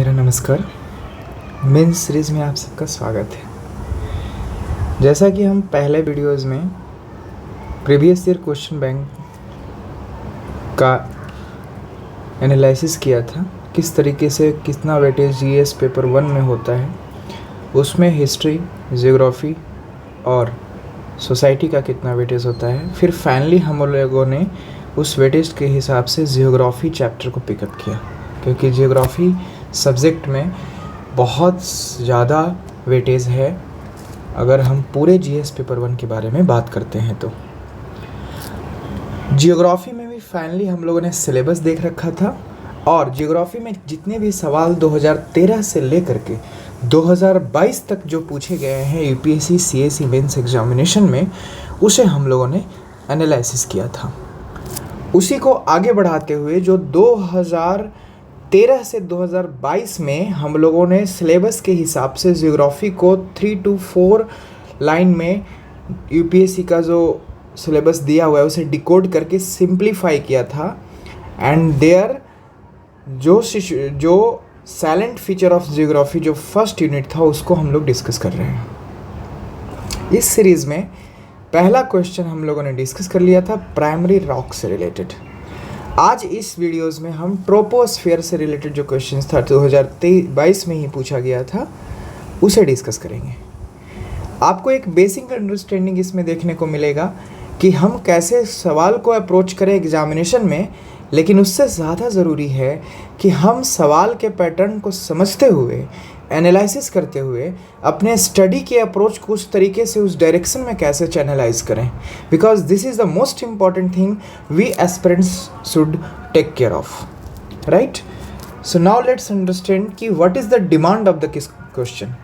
मेरा नमस्कार। Main series में आप सबका स्वागत है। जैसा कि हम पहले वीडियोज़ में प्रीवियस ईयर क्वेश्चन बैंक का एनालिसिस किया था, किस तरीके से कितना वेटेज जीएस पेपर 1 में होता है, उसमें हिस्ट्री, ज्योग्राफी और सोसाइटी का कितना वेटेज होता है। फिर फाइनली हम लोगों ने उस वेटेज के हिसाब से ज्योग्राफी चैप्टर को पिकअप किया, क्योंकि ज्योग्राफी सब्जेक्ट में बहुत ज़्यादा वेटेज है अगर हम पूरे जीएस पेपर 1 के बारे में बात करते हैं। तो जियोग्राफी में भी फाइनली हम लोगों ने सिलेबस देख रखा था, और जियोग्राफी में जितने भी सवाल 2013 से लेकर के 2022 तक जो पूछे गए हैं यूपीएससी सीएसई मेंस एग्जामिनेशन में, उसे हम लोगों ने एनालिसिस किया था। उसी को आगे बढ़ाते हुए जो 2013 से 2022 में हम लोगों ने सिलेबस के हिसाब से ज्योग्राफी को 3 to 4 लाइन में यूपीएससी का जो सिलेबस दिया हुआ है उसे डिकोड करके सिंप्लीफाई किया था। एंड देयर जो साइलेंट फीचर ऑफ ज्योग्राफी जो फर्स्ट यूनिट था उसको हम लोग डिस्कस कर रहे हैं। इस सीरीज़ में पहला क्वेश्चन हम लोगों ने डिस्कस कर लिया था प्राइमरी रॉक से रिलेटेड। आज इस वीडियोस में हम ट्रोपोस्फेयर से रिलेटेड जो क्वेश्चंस था 2022 में ही पूछा गया था उसे डिस्कस करेंगे। आपको एक बेसिक अंडरस्टैंडिंग इसमें देखने को मिलेगा कि हम कैसे सवाल को अप्रोच करें एग्जामिनेशन में, लेकिन उससे ज़्यादा ज़रूरी है कि हम सवाल के पैटर्न को समझते हुए, एनालिसिस करते हुए अपने स्टडी के अप्रोच को उस तरीके से उस डायरेक्शन में कैसे चैनलाइज करें, because this is the most important thing we aspirants should take care of, right. So now let's understand कि what is the demand of the question.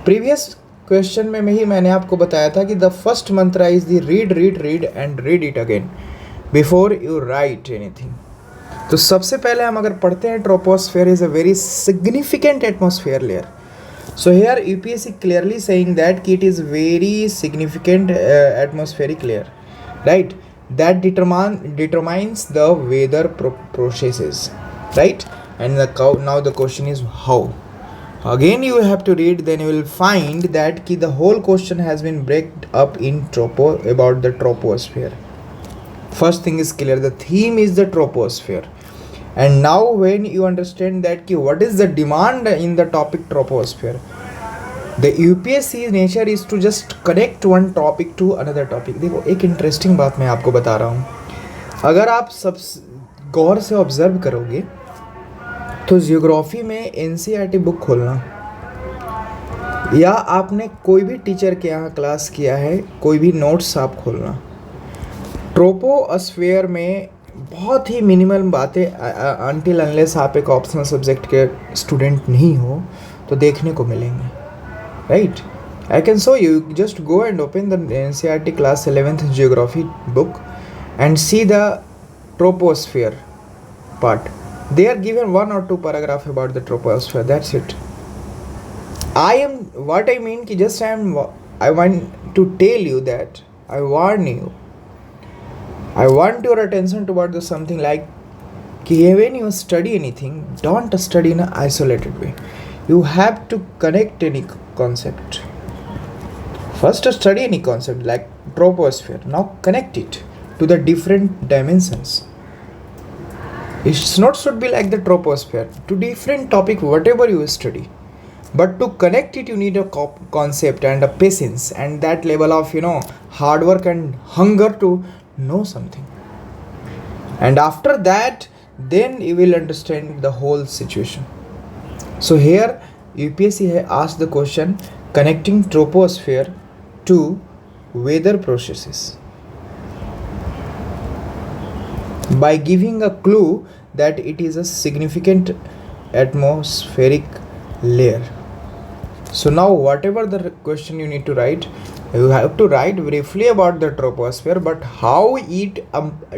Previous question में ही मैंने आपको बताया था कि the first mantra is the read read read and read it again before you write anything. तो सबसे पहले हम अगर पढ़ते हैं, troposphere is a very significant atmosphere layer. So here UPSC clearly saying that it is very significant atmospheric layer, right? That determines the weather processes, right? And now the question is how. Again you have to read, then you will find that the whole question has been break up in about the troposphere. First thing is clear, the theme is the troposphere. And now when you understand that what is the demand in the topic troposphere, the UPSC nature is to just connect one topic to another topic. देखो एक interesting बात मैं आपको बता रहा हूँ, अगर आप सब गौर से ऑब्जर्व करोगे तो जियोग्राफी में एनसीईआरटी बुक खोलना, या आपने कोई भी टीचर के यहाँ क्लास किया है कोई भी नोट्स आप खोलना, ट्रोपोस्फेयर में बहुत ही मिनिमल बातें अनटिल अनलेस आप एक ऑप्शनल सब्जेक्ट के स्टूडेंट नहीं हो तो देखने को मिलेंगे, right. I can show you, just go and open the NCERT class 11th geography book and see the troposphere part. They are given 1 or 2 paragraph about the troposphere, that's it. What I mean ki just I want to tell you that I warn you, I want your attention toward the something like when you study anything, don't study in an isolated way. You have to connect any concept. First study any concept like troposphere, now connect it to the different dimensions. It's not should be like the troposphere, to different topic whatever you study, but to connect it you need a concept and a patience and that level of hard work and hunger to know something, and after that then you will understand the whole situation. So here UPSC has asked the question connecting troposphere to weather processes by giving a clue that it is a significant atmospheric layer. So now whatever the question you need to write, you have to write briefly about the troposphere, but how it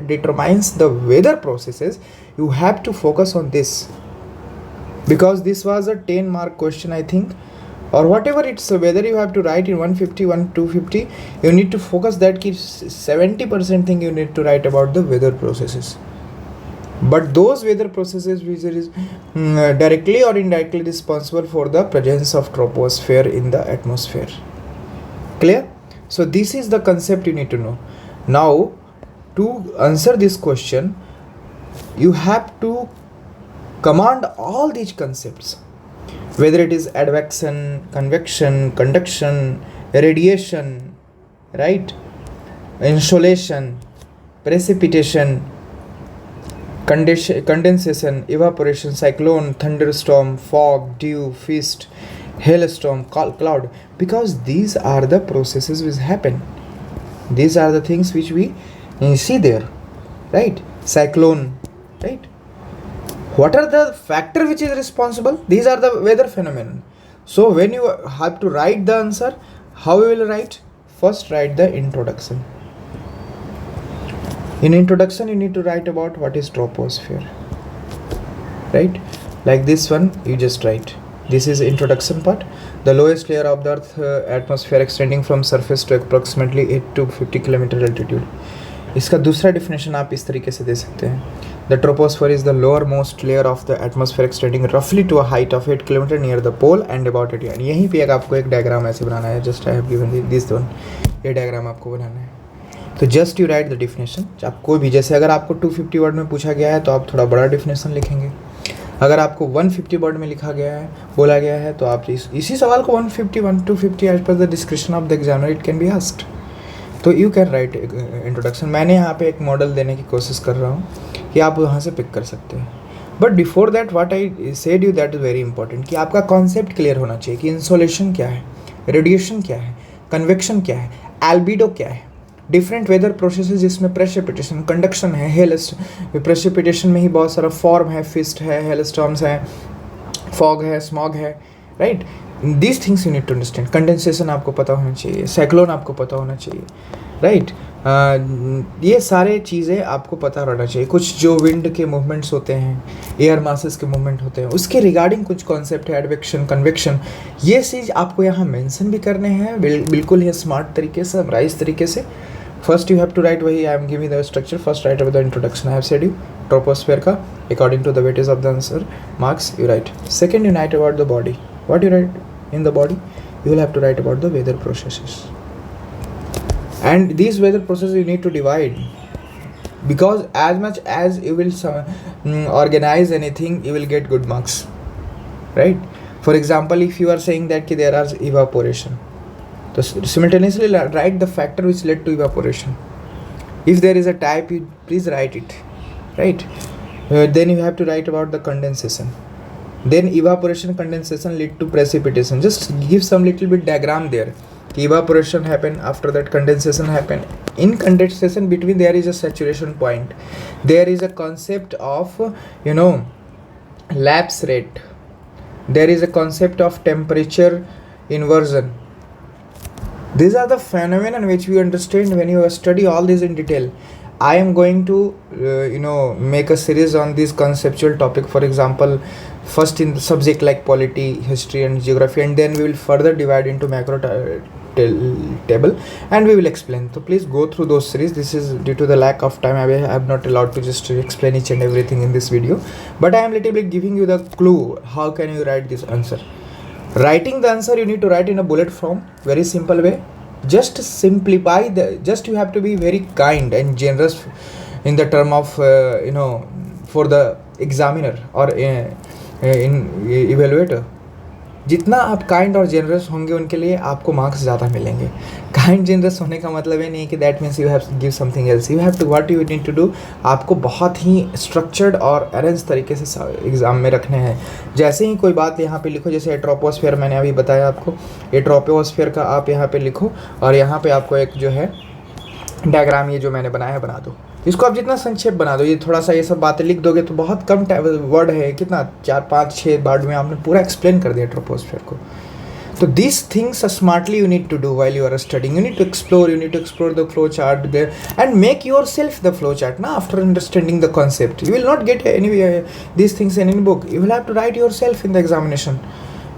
determines the weather processes, you have to focus on this, because this was a 10-mark question I think, or whatever it's whether you have to write in 150, 250, you need to focus that 70% thing you need to write about the weather processes. but those weather processes which is directly or indirectly responsible for the presence of troposphere in the atmosphere. Clear? So this is the concept you need to know. Now to answer this question, you have to command all these concepts, whether it is advection, convection, conduction, radiation, right, insolation, precipitation, condensation, evaporation, cyclone, thunderstorm, fog, dew, mist, hailstorm, cloud, because these are the processes which happen. These are the things which we see there, right? Cyclone, right? What are the factor which is responsible? These are the weather phenomenon. So when you have to write the answer, how you will write? First write the introduction. In introduction you need to write about what is troposphere, right? Like this one you just write, this is introduction part. The lowest layer of the earth atmosphere extending from surface to approximately 8 to 50 kilometre altitude. इसका दूसरा definition आप इस तरीके से दे सकते हैं. The troposphere is the lowermost layer of the atmosphere extending roughly to a height of 8 kilometre near the pole and about 80. यहीं पे आपको एक डायग्राम ऐसे बनाना है. Just I have given this one, ये डायग्राम आपको बनाना है. तो just you right the definition. आप कोई भी, जैसे अगर आपको 250 वर्ड में पूछा गया है तो आप थोड़ा बड़ा डिफिनेशन लिखेंगे. अगर आपको 150 वर्ड में लिखा गया है, बोला गया है, तो आप इसी सवाल को 150 250 as per the description of the examiner it can be asked. तो यू कैन राइट इंट्रोडक्शन. मैंने यहाँ पे एक मॉडल देने की कोशिश कर रहा हूँ कि आप वहाँ से पिक कर सकते हैं. But before that what I said you that is very important कि आपका कॉन्सेप्ट क्लियर होना चाहिए कि इंसोलेशन क्या है, रेडिएशन क्या है, कन्वेक्शन क्या है, एल्बिडो क्या है, डिफरेंट वेदर प्रोसेसेस जिसमें प्रेसिपिटेशन, कंडक्शन है, प्रेसिपिटेशन में ही बहुत सारा फॉर्म है, फिस्ट है, हेलस्टॉर्म्स है, फॉग है, स्मॉग है, right. These things you need to understand. Condensation आपको पता होना चाहिए, साइक्लोन आपको पता होना चाहिए, राइट. ये सारे चीज़ें आपको पता रहना चाहिए. कुछ जो विंड के मूवमेंट्स होते हैं, एयर मासेस के मूवमेंट होते हैं, उसके रिगार्डिंग कुछ कॉन्सेप्ट है, एडवेक्शन, कन्वेक्शन, ये चीज़ आपको यहाँ मेंशन भी करने हैं बिल्कुल ही स्मार्ट तरीके से, समराइज तरीके से. First you have to write, वही I am giving the structure. First write about the introduction I have said you, troposphere का according to the weightage of the answer marks you write. Second you write about the body. What you write in the body? You will have to write about the weather processes, and these weather processes you need to divide, because as much as you will organize anything you will get good marks, right? For example, if you are saying that ki there is evaporation, so simultaneously write the factor which led to evaporation. If there is a type, you please write it, right? Then you have to write about the condensation. Then evaporation, condensation lead to precipitation. Just give some little bit diagram there. Evaporation happen, after that condensation happen. In condensation between there is a saturation point. There is a concept of lapse rate. There is a concept of temperature inversion. These are the phenomena which we understand when you study all these in detail. I am going to make a series on this conceptual topic. For example, first in the subject like polity, history and geography, and then we will further divide into macro table and we will explain. So please go through those series. This is due to the lack of time, I am not allowed to just explain each and everything in this video, but I am little bit giving you the clue how can you write this answer. Writing the answer you need to write in a bullet form, very simple way. Just simplify just you have to be very kind and generous in the term of for the examiner or in evaluator. जितना आप kind और generous होंगे उनके लिए आपको marks ज़्यादा मिलेंगे. Kind generous होने का मतलब ये नहीं कि that means you have give something else. You have to what you need to do, आपको बहुत ही स्ट्रक्चर्ड और अरेंज तरीके से एग्ज़ाम में रखने हैं. जैसे ही कोई बात यहाँ पे लिखो, जैसे ट्रोपोस्फेयर मैंने अभी बताया आपको, ये ट्रोपोस्फेयर का आप यहाँ पे लिखो और यहाँ पे आपको एक जो है डायग्राम ये जो मैंने बनाया है बना दो. इसको आप जितना संक्षेप बना दो, ये थोड़ा सा ये सब बातें लिख दोगे तो बहुत कम वर्ड है, कितना 4 5 6 वर्ड में आपने पूरा एक्सप्लेन कर दिया ट्रोपोस्फेयर को. तो this things smartly you need to do while you are studying. You need to explore the flow chart there and make yourself the flow chart ना after understanding the concept. You will not get any these things in any book. You will have to write yourself in the examination.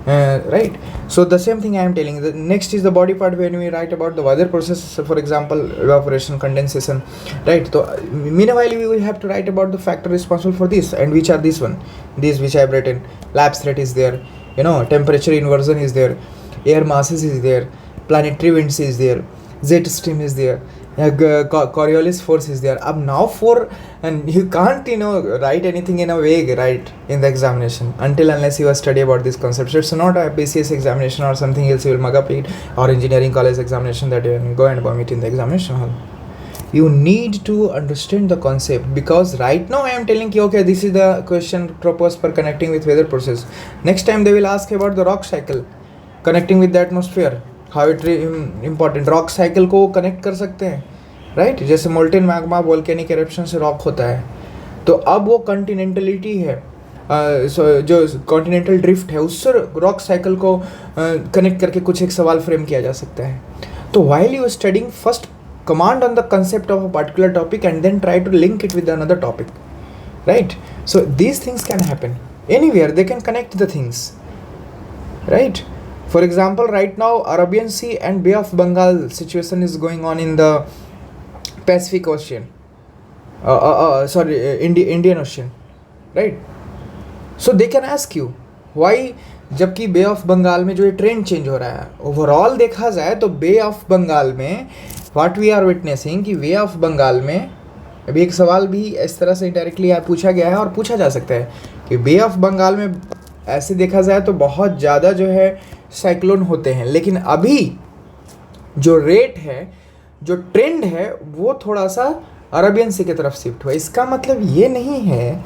right? So the same thing I am telling. The next is the body part, when we write about the weather process, for example evaporation, condensation, right? So meanwhile we will have to write about the factor responsible for this, and which are these which I have written. Lapse rate is there, temperature inversion is there, air masses is there, planetary winds is there, jet stream is there, Coriolis force is there. Ab now for, and you can't write anything in a vague, right, in the examination, until unless you study about this concept. So it's not a BCS examination or something else you will mug up it, or engineering college examination that you can go and vomit in the examination hall. You need to understand the concept, because right now I am telling you, okay, this is the question proposed for connecting with weather process. Next time they will ask about the rock cycle, connecting with the atmosphere, how it important. Rock cycle को connect कर सकते हैं, right? जैसे molten magma volcanic eruption से rock होता है, तो अब वो कॉन्टिनेंटलिटी है, जो कॉन्टिनेंटल ड्रिफ्ट है, उससे रॉक साइकिल को कनेक्ट करके कुछ एक सवाल फ्रेम किया जा सकता है. तो while you studying, first command on the concept of a particular topic and then try to link it with another topic, right? So these things can happen anywhere, they can connect the things, right? For example, right now Arabian Sea and Bay of Bengal situation is going on in the Pacific Ocean, Indian Ocean, right? So they can ask you why, जबकि बे of Bengal में जो ये trend change हो रहा है, overall देखा जाए तो बे ऑफ बंगाल में व्हाट वी आर विटनेसिंग, कि बे ऑफ बंगाल में अभी एक सवाल भी इस तरह से डायरेक्टली पूछा गया है और पूछा जा सकता है कि बे ऑफ बंगाल में ऐसे देखा जाए तो बहुत ज़्यादा जो है साइक्लोन होते हैं, लेकिन अभी जो रेट है, जो ट्रेंड है, वो थोड़ा सा अरबियन सी की तरफ शिफ्ट हुआ. इसका मतलब ये नहीं है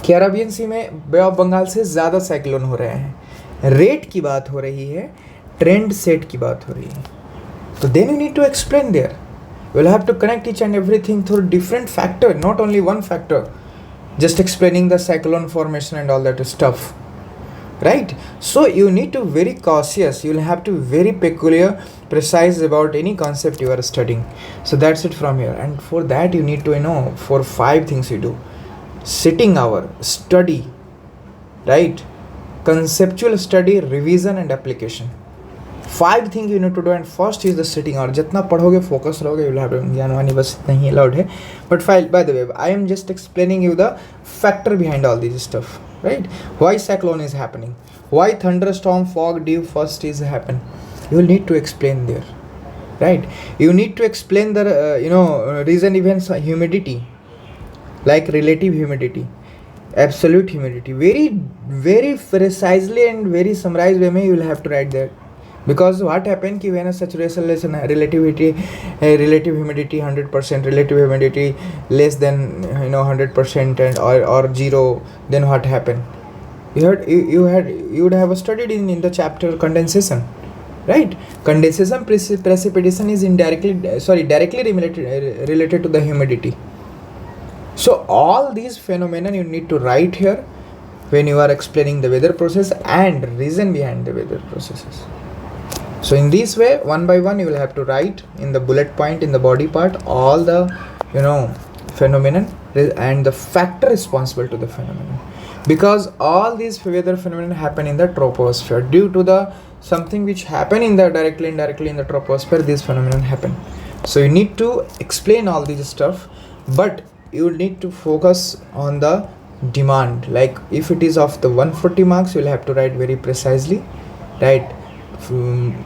कि अरबियन सी में बे ऑफ बंगाल से ज़्यादा साइक्लोन हो रहे हैं. रेट की बात हो रही है, ट्रेंड सेट की बात हो रही है. तो then you need to explain there, you will have to connect each and everything through different factor, not only one factor, just explaining the cyclone formation and all that stuff, right? So you need to very cautious, you'll have to very peculiar, precise about any concept you are studying. So that's it from here, and for that you need to for 5 things you do: sitting hour, study, right, conceptual study, revision and application. 5 things you need to do, and first is the sitting hour. जितना पढ़ोगे focus रहोगे, you will have ज्ञानवानी बस नहीं allowed है. But by the way, I am just explaining you the factor behind all this stuff, right? Why cyclone is happening, why thunderstorm, fog, dew first is happen. You will need to explain there, right? You need to explain the reason events, humidity, like relative humidity, absolute humidity, very very precisely and very summarized way में you will have to write that. Because what happened कि when a saturation less than relative humidity 100%, relative humidity less than 100% and or 0, then what happened? You would have studied in the chapter condensation, right? Condensation precipitation is directly related to the humidity. So all these phenomena you need to write here when you are explaining the weather process and reason behind the weather processes. So in this way, one by one, you will have to write in the bullet point, in the body part, all the phenomenon and the factor responsible to the phenomenon, because all these weather phenomena happen in the troposphere due to the something which happen in the directly indirectly in the troposphere. These phenomena happen. So you need to explain all this stuff, but you need to focus on the demand. Like if it is of the 140 marks, you will have to write very precisely, right?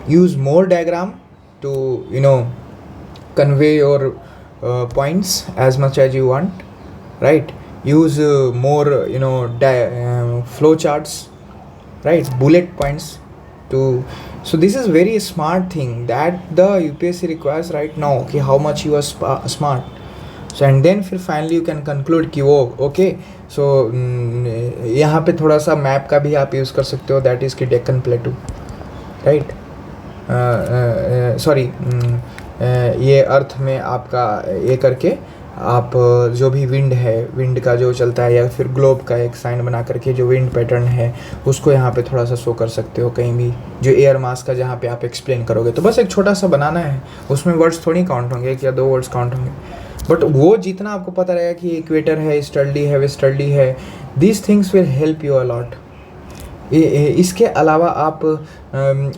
Use more diagram to convey your points as much as you want, right? Use more flow charts, right? Bullet points to. So this is very smart thing that the UPSC requires right now. Okay, how much you are smart. So and then फिर finally you can conclude कि वो okay. So यहाँ पे थोड़ा सा map का भी आप यूज़ कर सकते हो, that is कि डेक्कन प्लेटू, राइट? ये अर्थ में आपका ये करके आप जो भी विंड है, विंड का जो चलता है, या फिर ग्लोब का एक साइन बना करके जो विंड पैटर्न है उसको यहाँ पे थोड़ा सा शो कर सकते हो. कहीं भी जो एयर मास का जहाँ पे आप एक्सप्लेन करोगे तो बस एक छोटा सा बनाना है, उसमें वर्ड्स थोड़ी काउंट होंगे, 1 या 2 वर्ड्स काउंट होंगे, बट वो जितना आपको पता रहेगा कि इक्वेटर है, ईस्टर्ली है, वेस्टर्ली है, these things will help you a lot. इसके अलावा आप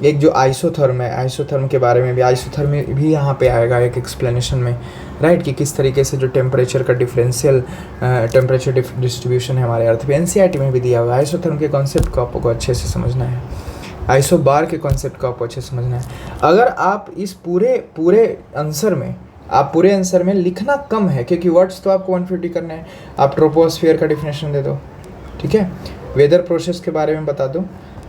एक जो आइसोथर्म है, आइसोथर्म के बारे में भी, आइसोथर्म भी यहाँ पे आएगा एक एक्सप्लेनेशन में, राइट, कि किस तरीके से जो टेम्परेचर का डिफरेंशियल टेम्परेचर डिस्ट्रीब्यूशन है हमारे अर्थ पे, एनसीईआरटी में भी दिया हुआ है। आइसोथर्म के कॉन्सेप्ट को आपको अच्छे से समझना है, आइसोबार के कॉन्सेप्ट को आपको अच्छे से समझना है। अगर आप इस पूरे आंसर में लिखना कम है, क्योंकि वर्ड्स तो आपको 150 करने हैं, आप ट्रोपोस्फियर का डिफिनेशन दे दो, ठीक है, वेदर प्रोसेस के बारे में बता दो,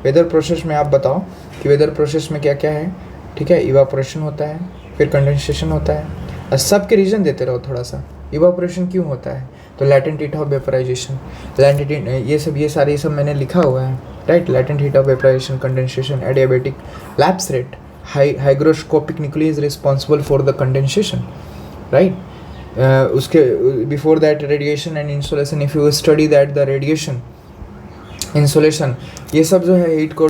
वेदर प्रोसेस में आप बताओ कि वेदर प्रोसेस में क्या क्या है, ठीक है, इवापोरेशन होता है, फिर कंडेंसेशन होता है, और सबके रीजन देते रहो थोड़ा सा, इवापोरेशन क्यों होता है, तो latent heat of vaporisation, latent ये सब मैंने लिखा हुआ है, right, latent heat of vaporisation, condensation, adiabatic lapse rate, hygroscopic nuclei is responsible for the condensation, right? उसके before that radiation and insolation, if you study that the radiation, insolation, ये सब जो है हीट को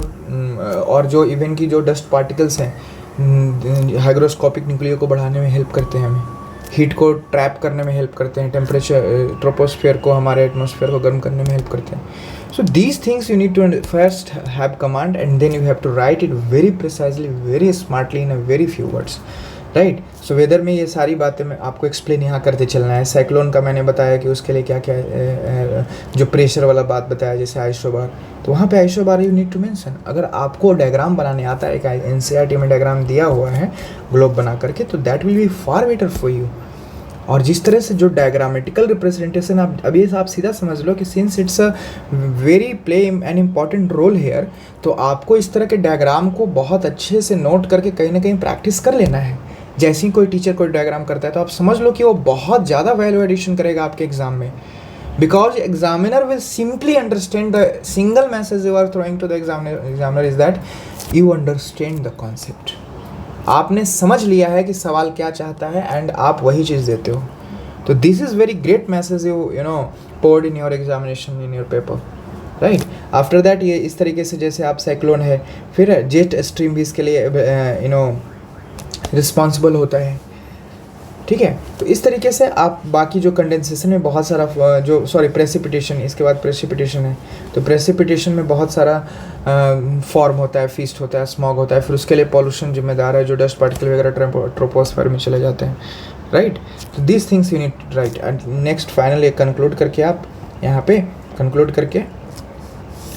और जो इवन की जो डस्ट पार्टिकल्स हैं हाइग्रोस्कोपिक न्यूक्लियो को बढ़ाने में हेल्प करते हैं, हमें हीट को ट्रैप करने में हेल्प करते हैं, टेम्परेचर ट्रोपोस्फियर को, हमारे एटमॉस्फेयर को गर्म करने में हेल्प करते हैं। So these things you need to first have command, and then you have to write it very precisely, very smartly in a very few words, right? So weather में ये सारी बातें मैं आपको एक्सप्लेन यहाँ करते चलना है। साइक्लोन का मैंने बताया कि उसके लिए क्या क्या जो प्रेशर वाला बात बताया, जैसे आइसोबार, तो वहाँ पे isobar you need to mention. अगर आपको डायग्राम बनाने आता है, एक एनसीईआरटी में डायग्राम दिया हुआ है ग्लोब बना करके, तो that will be far better for you. और जिस तरह से जो डायग्रामेटिकल रिप्रेजेंटेशन आप अभी आप सीधा समझ लो कि since it's a very play an important role here, तो आपको इस तरह के डायग्राम को बहुत अच्छे से नोट करके कहीं ना कहीं प्रैक्टिस कर लेना है। जैसे ही कोई टीचर कोई डायग्राम करता है तो आप समझ लो कि वो बहुत ज़्यादा वैल्यू एडिशन करेगा आपके एग्जाम में, because examiner will simply understand the single message you are throwing to the examiner is that you understand the concept. आपने समझ लिया है कि सवाल क्या चाहता है एंड आप वही चीज़ देते हो। तो this is very great message you know poured in your examination in your paper, right. After that ये इस तरीके से जैसे आप साइक्लोन है, फिर जेट स्ट्रीम भी इसके लिए यू नो रिस्पॉन्सिबल होता है, ठीक है। तो इस तरीके से आप बाकी जो कंडेंसेशन में बहुत सारा जो प्रेसिपिटेशन, इसके बाद प्रेसिपिटेशन है, तो प्रेसिपिटेशन में बहुत सारा फॉर्म होता है, फीस्ट होता है, स्मॉग होता है, फिर उसके लिए पॉल्यूशन जिम्मेदार है, जो डस्ट पार्टिकल वगैरह ट्रोपोस्फेयर में चले जाते हैं, राइट। तो this things you need right. And next final ये कंक्लूड करके आप यहाँ पे कंक्लूड करके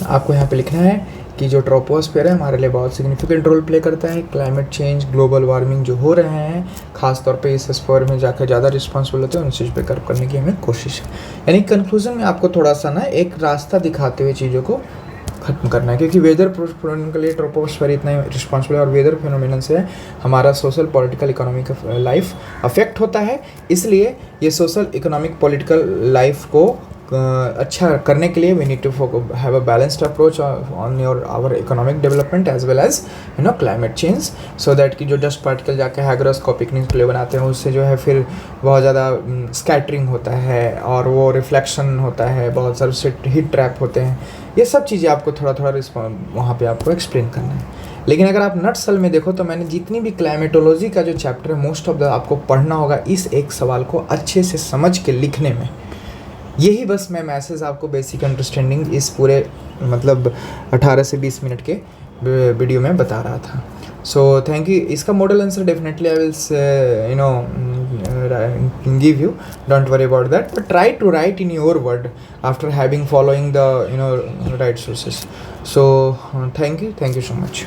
आपको यहाँ पे लिखना है कि जो ट्रोपोस्फेयर है हमारे लिए बहुत सिग्निफिकेंट रोल प्ले करता है। क्लाइमेट चेंज, ग्लोबल वार्मिंग जो हो रहे हैं, खास तौर पे इस स्फीयर में जाकर ज़्यादा रिस्पॉन्सिबल होते हैं, उन चीज़ पे कर्व करने की हमें कोशिश है। यानी कंक्लूजन में आपको थोड़ा सा ना एक रास्ता दिखाते हुए चीज़ों को खत्म करना है, क्योंकि वेदर के लिए ट्रोपोस्फेयर इतना रिस्पॉन्सिबल है और वेदर फिनोमिनन से हमारा social, political, economic life affect होता है। इसलिए ये सोशल, इकोनॉमिक, पॉलिटिकल लाइफ को अच्छा करने के लिए we need to have a balanced approach on your our economic development as well as you know climate change, so that कि जो डस्ट पार्टिकल जाके हाइग्रोस्कोपिक न्यूक्लियो बनाते हैं उससे जो है फिर बहुत ज़्यादा स्कैटरिंग होता है और वो रिफ्लेक्शन होता है, बहुत सारे हीट ट्रैप होते हैं। ये सब चीज़ें आपको थोड़ा थोड़ा वहाँ पे आपको एक्सप्लेन करना है। लेकिन अगर आप नटसल में देखो तो मैंने जितनी भी क्लाइमेटोलॉजी का जो चैप्टर है, मोस्ट ऑफ द आपको पढ़ना होगा इस एक सवाल को अच्छे से समझ के लिखने में। यही बस मैं मैसेज आपको बेसिक अंडरस्टैंडिंग इस पूरे मतलब 18 से 20 मिनट के वीडियो में बता रहा था। So thank you. इसका model answer definitely I will you know give you, don't worry about that, but try to write in your word after having following the you know right sources. So thank you so much.